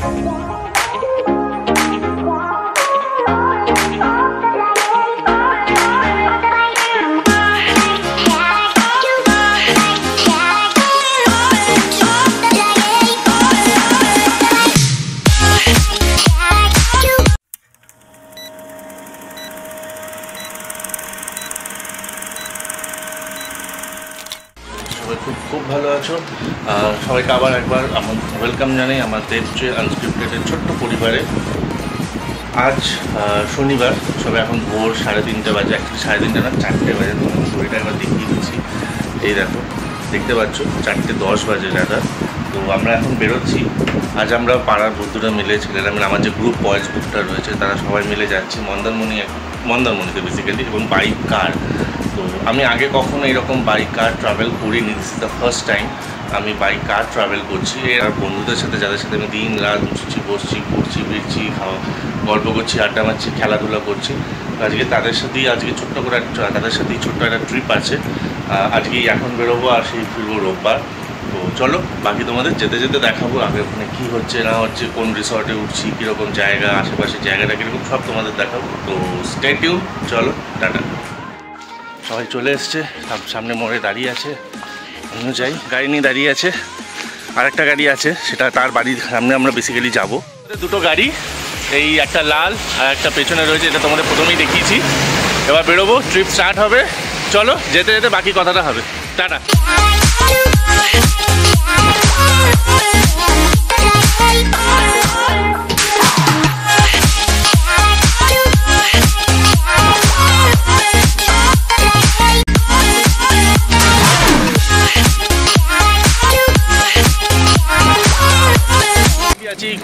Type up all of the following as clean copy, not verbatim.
খুব ভালো আছো। সবাইকে আবার একবার ওয়েলকাম জানাই আমাদের যে আনস্ক্রিপ্টেডের ছোট্ট পরিবারে। আজ শনিবার, সবে এখন ভোর 3:30 বাজে, অ্যাকচুয়ালি 3:30 না 4টে বাজে। তোমাকে ঘড়িটা একবার দেখিয়ে দিচ্ছি, এই দেখো দেখতে পাচ্ছ 4:10 বাজে দাদা। তো আমরা এখন বেরোচ্ছি। আজ আমরা পাড়ার বন্ধুরা মিলে, ছেলেরা মিলে, আমার যে গ্রুপ বয়েজ গ্রুপটা রয়েছে তারা সবাই মিলে যাচ্ছি মন্দারমণিতে বেসিক্যালি, এবং বাইক কার। তো আমি আগে কখনো এরকম বাইক কার ট্রাভেল করিনি, this is the first time আমি বাইক কার ট্রাভেল করছি। আর বন্ধুদের সাথে, যাদের সাথে আমি দিন রাত উঠছি, বসছি, ঘুরছি, ফিরছি, গল্প করছি, আড্ডা মারছি, খেলাধুলা করছি। আজকে তাদের সাথেই ছোট্ট একটা ট্রিপ আছে। আজকেই এখন বেরোবো আর সেই ফিরবো রোববার। তো চলো, বাকি তোমাদের যেতে যেতে দেখাবো আগে ওখানে কী হচ্ছে না হচ্ছে, কোন রিসর্টে উঠছি, কীরকম জায়গা, আশেপাশের জায়গাটা কীরকম, সব তোমাদের দেখাবো। তো স্টে টিউন, চলো টাটা। সবাই চলে এসছে, সামনে মোড়ে দাঁড়িয়ে আছে, আমিও যাই। গাড়ি নিয়ে দাঁড়িয়ে আছে, আর একটা গাড়ি আছে, সেটা তার বাড়ির সামনে আমরা বেসিক্যালি যাবো। দুটো গাড়ি, এই একটা লাল আর একটা পেছনে রয়েছে, এটা তোমাদের প্রথমেই দেখিয়েছি। এবার বেরোবো, ট্রিপ স্টার্ট হবে। চলো, যেতে যেতে বাকি কথাটা হবে। টাটা।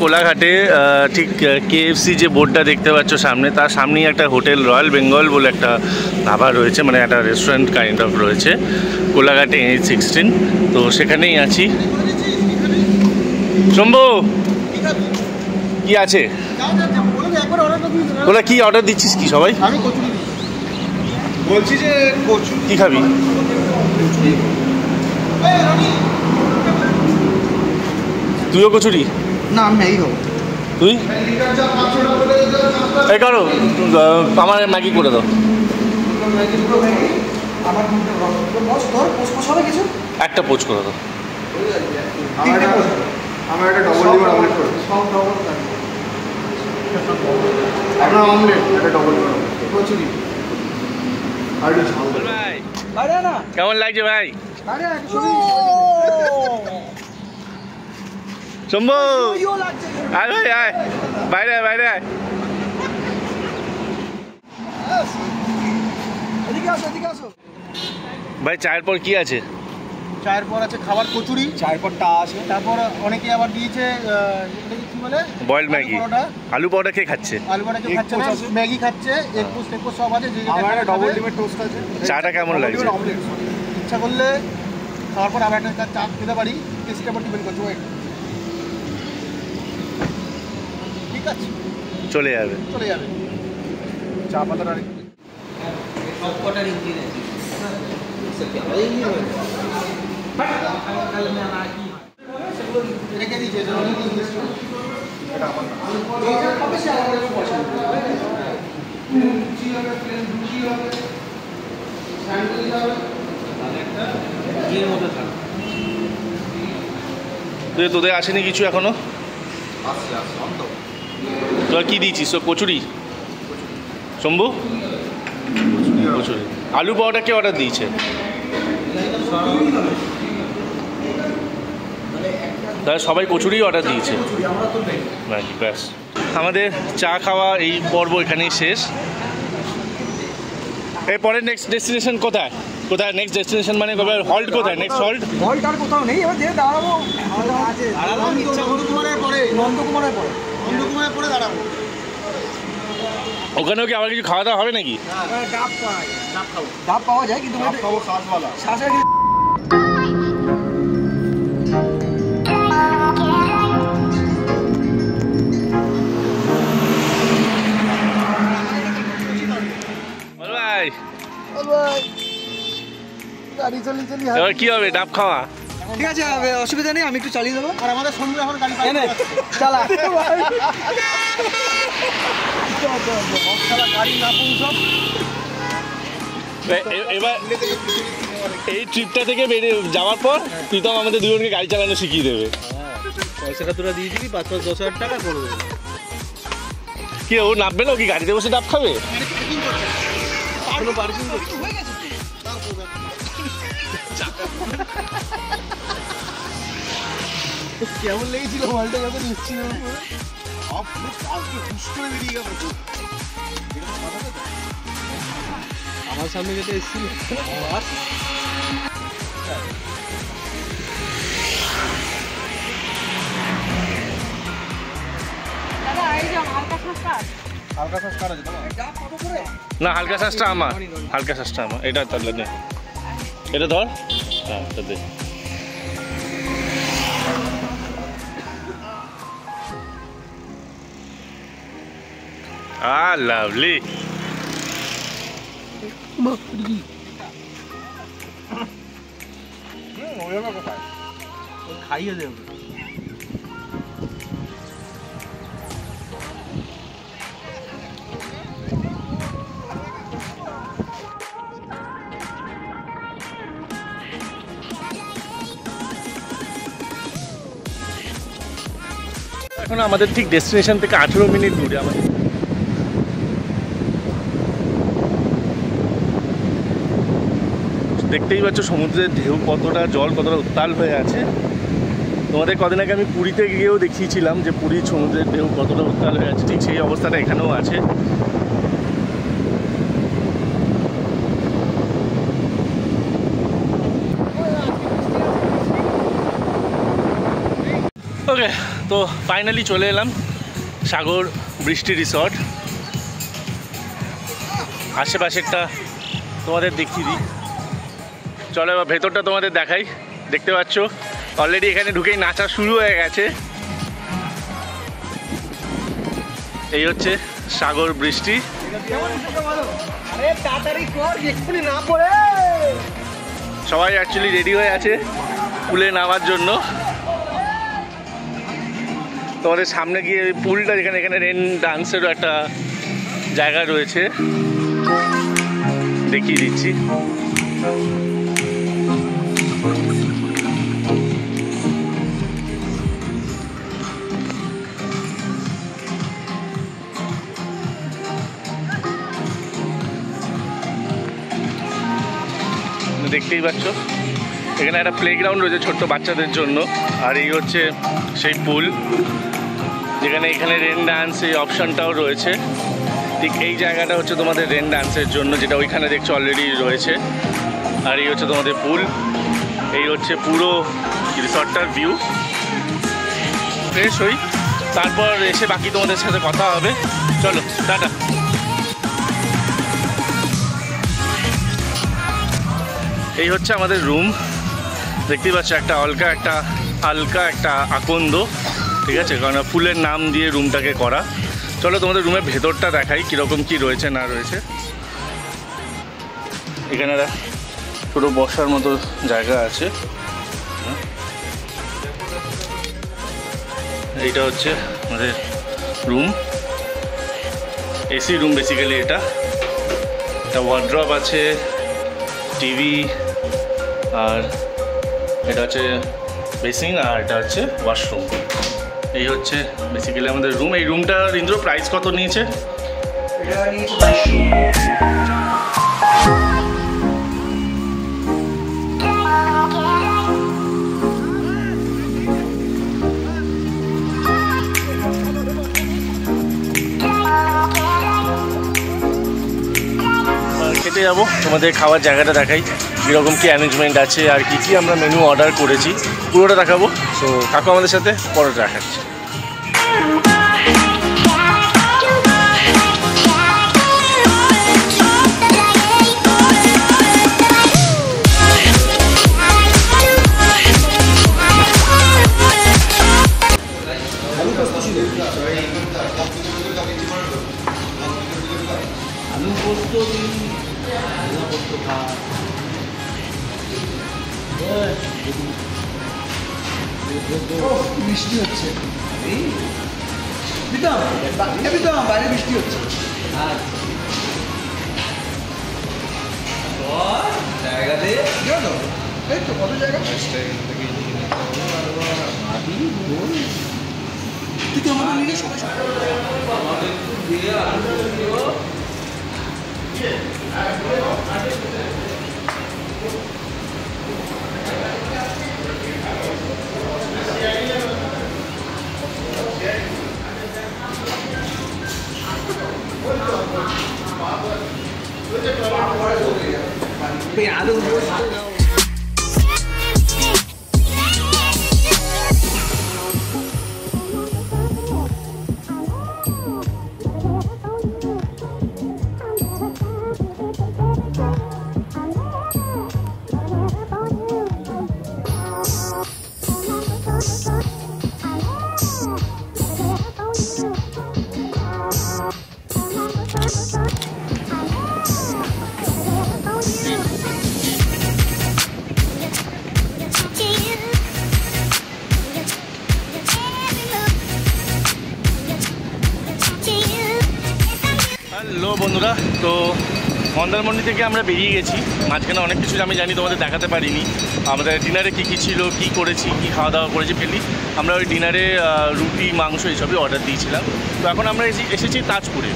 কোলাঘাটে ঠিক KFC যে বোর্ডটা দেখতে পাচ্ছ সামনে, তার সামনেই একটা হোটেল রয়্যাল বেঙ্গল বলে একটা ধাবা রয়েছে, মানে একটা রেস্টুরেন্ট কাইন্ড অফ রয়েছে কোলাঘাটে NH16। তো সেখানেই আছি। শম্ভু, কি আছে? বলে কি অর্ডার দিচ্ছিস কি সবাই? আমি কচুরি বলছি যে কচুরি কি খাবি? তুইও কচুরি? না, আমি ম্যাগি খাবো। তুই? এই করো, আমার ম্যাগি করে দাও। একটা পোচ করে দাও। আমার একটা ডবল লিভার অমলেট করে আপনার অমলেট, একটা ডবল লিভার কচুরি। ভাই কেমন লাগছে ভাই? শম্ভু, আয় ভাই আয়, বাইরে আয়, বাইরে আয়। ভাই চায়ের পর কি আছে? চায়ের পর আছে খাবার কচুরি, চায়ের পর টা আছে। তারপর অনেকে আবার দিয়েছে কি বলে বয়েলড ম্যাগি, আলু পরোটা কে খাচ্ছে? আলু পরোটা কেউ খাচ্ছে না, ম্যাগি খাচ্ছে, এগ পোস্ট সব আছে। আমার একটা ডবল ডিমের টোস্ট আছে। চাটা কেমন লাগছে? ইচ্ছা করলে খাওয়ার পর আবার একটা চা খেতে পারি, টেস্টের উপর ডিপেন্ড করছে। ঠিক আছে, চলে যাবে চা পাতাটা সবকটা রেখে দিয়েছে। তোদের আসেনি কিছু এখনো? তোর কি দিয়েছিস? তো কচুরি। শম্ভু কচুরি, আলু পরোটা কে অর্ডার দিয়েছে? তাহলে সবাই কচুরি অর্ডার দিয়েছে নাকি? ব্যাস, আমাদের চা খাওয়া এই পর্ব এখানেই শেষ। এরপরে নেক্সট ডেস্টিনেশন কোথায়? নেক্সট ডেস্টিনেশন মানে হল্ট কোথায়? নেক্সট হল্ট আর কোথাও নেই। এবার যে দাঁড়াবো নন্দকুমারের পরে দাঁড়াবো। ওখানেও কি আবার কিছু খাওয়া দাওয়া হবে নাকি? ডাব পাওয়া যায়, কিন্তু শ্বাসের এবার কি হবে? ডাব খাওয়া? ঠিক আছে, অসুবিধা নেই, আমি একটু চালিয়ে দেবো। আর আমাদের সঙ্গে এখন গাড়ি চালা। গাড়ি না পৌঁছব। এবার এই ট্রিপটা থেকে বেরিয়ে যাওয়ার পর প্রীতম আমাদের দুজনকে গাড়ি চালানো শিখিয়ে দেবে। পয়সাটা তোরা দিয়ে দিবি, 5-10,000 টাকা করে দেবো। কি ও নামবে না, ও কি গাড়িতে বসে ডাব খাবে? কেমন লেগেছিল মালটা যখন এসেছিল বেরিয়ে গেল। আমার সামনে যেটা এসেছিল হালকা শ্বাস কার আছে না, হালকা শ্বাসটা আমার, হালকা শ্বাসটা আমার। এটা তাহলে নে, এটা ধর। হ্যাঁ, এটা দে। লাভলি। খাইয়ে দেবে। এখন আমাদের ঠিক ডেস্টিনেশন থেকে 18 মিনিট দূরে। আমাদের দেখতেই পাচ্ছ সমুদ্রের ঢেউ কতটা, জল কতটা উত্তাল হয়ে আছে। তোমাদের কদিন আগে আমি পুরীতে গিয়েও দেখিয়েছিলাম যে পুরীর সমুদ্রের ঢেউ কতটা উত্তাল হয়ে আছে, ঠিক সেই অবস্থাটা এখানেও আছে। ওকে, তো ফাইনালি চলে এলাম সাগর বৃষ্টি রিসর্ট। আশেপাশেরটা তোমাদের দেখিয়ে দিই। চলো এবার ভেতরটা তোমাদের দেখাই। দেখতে পাচ্ছ অলরেডি এখানে ঢুকেই নাচা শুরু হয়ে গেছে। এই হচ্ছে সাগর বৃষ্টি। সবাই অ্যাকচুয়ালি রেডি হয়ে আছে পুলে নামার জন্য। তোমাদের সামনে গিয়ে পুলটা, যেখানে এখানে রেন ডান্সেরও একটা জায়গা রয়েছে, দেখিয়ে দিচ্ছি। দেখতেই পাচ্ছ এখানে একটা প্লেগ্রাউন্ড রয়েছে ছোট্ট বাচ্চাদের জন্য। আর এই হচ্ছে সেই পুল যেখানে এখানে রেন ডান্স এই অপশানটাও রয়েছে। ঠিক এই জায়গাটা হচ্ছে তোমাদের রেন ডান্সের জন্য, যেটা ওইখানে দেখছো অলরেডি রয়েছে। আর এই হচ্ছে তোমাদের পুল। এই হচ্ছে পুরো রিসর্টটার ভিউ। ফ্রেশ হই, তারপর এসে বাকি তোমাদের সাথে কথা হবে। চলো টাটা। এই হচ্ছে আমাদের রুম। দেখতেই পাচ্ছ একটা হালকা একটা আকন্দ, ঠিক আছে, কারণ ফুলের নাম দিয়ে রুমটাকে করা। চলো তোমাদের রুমের ভেতরটা দেখাই কীরকম কী রয়েছে না রয়েছে। এখানে ছোটো বসার মতো জায়গা আছে। এইটা হচ্ছে আমাদের রুম, এসি রুম বেসিক্যালি। এটা ওয়ার্ড্রপ আছে, টিভি, আর এটা হচ্ছে বেসিন, আর এটা হচ্ছে ওয়াশরুম। এই হচ্ছে বেসিক্যালি আমাদের রুম। এই রুমটার ইন্দ্র প্রাইস কত নিয়েছে? খেতে যাবো, তোমাদের খাওয়ার জায়গাটা দেখাই কীরকম কী অ্যারেঞ্জমেন্ট আছে আর কী কী আমরা মেনু অর্ডার করেছি পুরোটা দেখাবো। তো কাকু আমাদের সাথে পরোটা দেখাচ্ছে। আলু পোস্ত দিন, আলু পোস্ত খা। বৃষ্টি হচ্ছে বাইরে বৃষ্টি হচ্ছে জায়গাতে এই তো কত জায়গা তুই তো আমাদের নিয়ে সবাই হ্যালো বন্ধুরা, তো মন্দারমণি থেকে আমরা বেরিয়ে গেছি। মাঝখানে অনেক কিছু আমি জানি তোমাদের দেখাতে পারিনি। আমাদের ডিনারে কী ছিল, কি করেছি, কি খাওয়া দাওয়া করেছি ফেলি। আমরা ওই ডিনারে রুটি, মাংস এইসবই অর্ডার দিয়েছিলাম। তো এখন আমরা এসেছি তাজপুরে।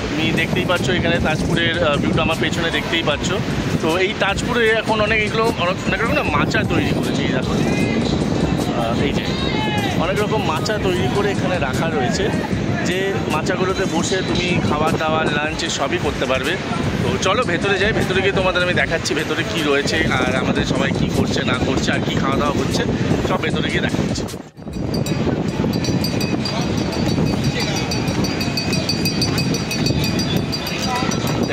তুমি দেখতেই পাচ্ছ এখানে তাজপুরের ভিউটা আমার পেছনে দেখতেই পাচ্ছ। তো এই তাজপুরে এখন অনেক রকম না মাচা তৈরি করেছে। এখন এই যে অনেক রকম মাচা তৈরি করে এখানে রাখা রয়েছে, যে মাচাগুলোতে বসে তুমি খাবার দাবার লাঞ্চে সবই করতে পারবে। তো চলো ভেতরে যাই, ভেতরে গিয়ে তোমাদের আমি দেখাচ্ছি ভেতরে কি রয়েছে আর আমাদের সবাই কি করছে না করছে আর কি খাওয়া দাওয়া হচ্ছে সব ভেতরে গিয়ে দেখাচ্ছি।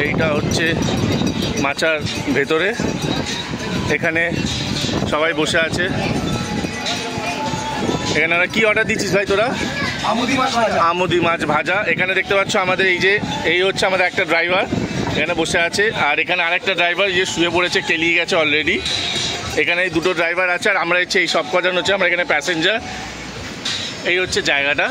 এইটা হচ্ছে মাচার ভেতরে, এখানে সবাই বসে আছে। এখানে আমরা কি অর্ডার দিচ্ছিস ভাই তোরা? আমুদি মাছ ভাজা। এখানে দেখতে পাচ্ছ আমাদের এই হচ্ছে আমাদের একটা ড্রাইভার এখানে বসে আছে, আর এখানে আরেকটা ড্রাইভার যে শুয়ে পড়েছে, কেলিয়ে গেছে অলরেডি। এখানে দুটো ড্রাইভার আছে আর আমরা হচ্ছে এই সব কজন হচ্ছে আমরা এখানে প্যাসেঞ্জার। এই হচ্ছে জায়গাটা।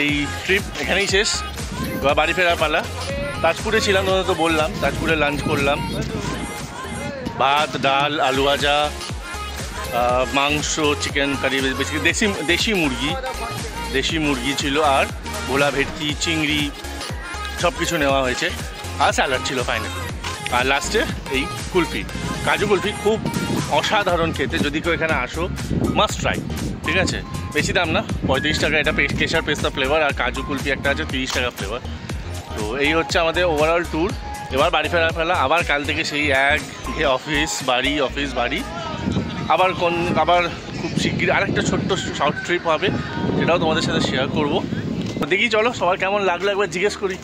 এই ট্রিপ এখানেই শেষ, এবার বাড়ি ফেরার পালা। তাজপুরে ছিলাম, তোমাদের তো বললাম, তাজপুরে লাঞ্চ করলাম। ভাত, ডাল, আলু ভাজা, মাংস, চিকেন কারি, বেসিক্যালি দেশি মুরগি ছিল, আর ভোলা ভেটকি, চিংড়ি সব কিছু নেওয়া হয়েছে, আর স্যালাড ছিল ফাইনালি। আর লাস্টে এই কুলফি, কাজু কুলফি, খুব অসাধারণ খেতে। যদি কেউ এখানে আসো মাস্ট ট্রাই, ঠিক আছে? বেশি দাম না, 35 টাকা। এটা কেশর পেস্তা ফ্লেভার, আর কাজু কুলফি একটা আছে 30 টাকা ফ্লেভার। তো এই হচ্ছে আমাদের ওভারঅল ট্যুর। এবার বাড়ি ফেলা, আবার কাল থেকে সেই অফিস বাড়ি। আবার খুব শিগগির আরেকটা ছোট্ট শর্ট ট্রিপ হবে, সেটাও তোমাদের সাথে শেয়ার করবো। দেখি চলো সবার কেমন লাগলো একবার জিজ্ঞেস করি।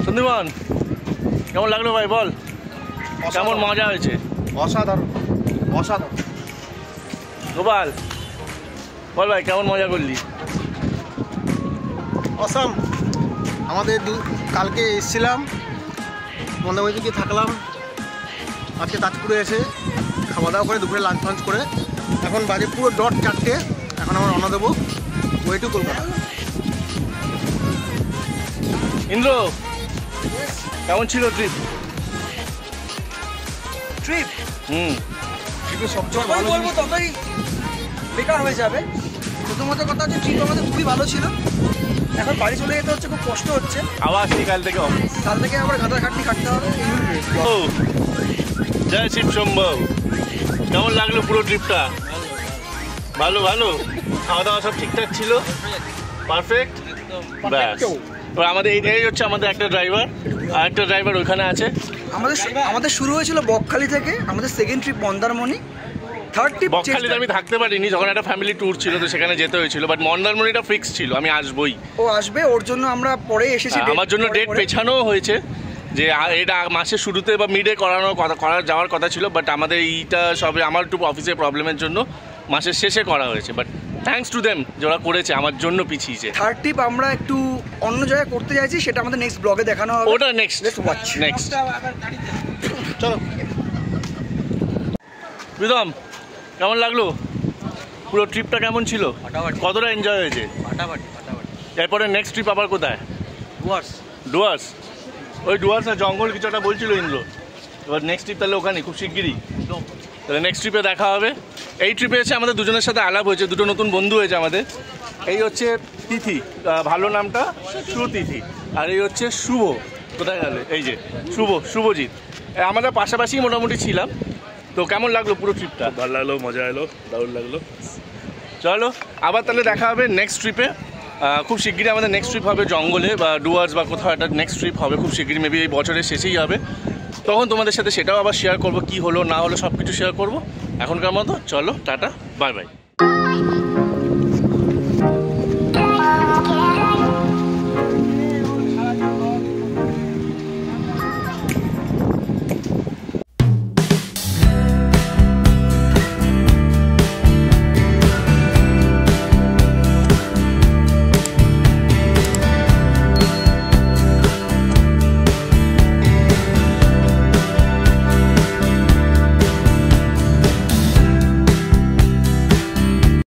সন্দীপন, কেমন লাগলো ভাই বল? কেমন মজা হয়েছে? অসাধারণ। গোপাল বল ভাই, কেমন মজা করলি? অসাম। আমাদের কালকে এসেছিলাম, মন্দারমণি থেকে থাকলাম, আজকে তাজপুরে এসে খাওয়া দাওয়া করে দুপুরে লাঞ্চ ফাঞ্চ করে এখন বাজে পুরো ডট 4টে। এখন আমরা রওনা দেবো ওয়ে টু কলকাতা। ইন্দ্র, কেমন ছিল ট্রিপ? ট্রিপে সবচেয়ে ভালো বলবো ততই বেকার হয়ে যাবে। প্রথমত কথা হচ্ছে ট্রিপ আমাদের খুবই ভালো ছিল। এখন বাড়ি চলে যেতে হচ্ছে, খুব কষ্ট হচ্ছে। আবার সেই কাল থেকে আবার খাটাখাটনি কাটতে হবে। ও জয় শিব শম্ভু। কেমন লাগলো পুরো ট্রিপটা? ভালো। খাওয়া দাওয়া সব ঠিকঠাক ছিল? পারফেক্ট। ব্যাস, এবার আমাদের এই হচ্ছে আমাদের একটা ড্রাইভার, আর একটা ড্রাইভার ওইখানে আছে। আমাদের শুরু হয়েছিল বকখালি থেকে, আমাদের second trip Mandarmani, third trip বকখালিতে আমি থাকতে পারিনি, যখন একটা ফ্যামিলি ট্যুর ছিল তো সেখানে যেতে হয়েছিল, বাট মন্দারমণিটা ফিক্স ছিল, আমি আসবই। ও আসবে, ওর জন্য আমরা পরে এসেছি। আমার জন্য ডেট পেছানো হয়েছে, যে এটা মাসের শুরুতে বা মিডে যাওয়ার কথা ছিল, বাট আমাদের এইটা সবে আমার একটু অফিসের প্রবলেমের জন্য মাসের শেষে করা হয়েছে, বাট থ্যাঙ্কস টু দেম যে ওরা করেছে, আমার জন্য পিছিয়েছে। থার্ড ট্রিপ আমরা একটু অন্য জায়গায় করতে চাইছি, সেটা আমাদের নেক্সট ব্লগে দেখানো হবে। ওটা নেক্সট চলো। প্রীতম, কেমন লাগলো পুরো ট্রিপটা? কেমন ছিল? কতটা এনজয় হয়েছে? এরপরে নেক্সট ট্রিপ আবার কোথায়? ডুয়ার্স। ওই ডুয়ার্স না জঙ্গল কিছু একটা বলছিল ইন্দ্র। এবার নেক্সট ট্রিপ তাহলে ওখানে খুব শিগগিরই, তাহলে নেক্সট ট্রিপে দেখা হবে। এই ট্রিপে এসে আমাদের দুজনের সাথে আলাপ হয়েছে, দুটো নতুন বন্ধু হয়েছে আমাদের। এই হচ্ছে তিথি, ভালো নামটা সুতিথি, আর এই হচ্ছে শুভ। কোথায় গেল? এই যে শুভজিৎ। আমরা পাশাপাশি মোটামুটি ছিলাম। তো কেমন লাগলো পুরো ট্রিপটা? ভালো লাগলো, মজা এলো, দারুণ লাগলো। চলো আবার তাহলে দেখা হবে নেক্সট ট্রিপে। খুব শিগগিরই আমাদের নেক্সট ট্রিপ হবে জঙ্গলে বা ডুয়ার্স বা কোথাও একটা নেক্সট ট্রিপ হবে খুব শিগগিরই, মেবি এই বছরের শেষেই হবে। তখন তোমাদের সাথে সেটাও আবার শেয়ার করবো, কী হলো না হলো সব কিছু শেয়ার করবো। এখনকার মতো চলো, টাটা, বাই বাই।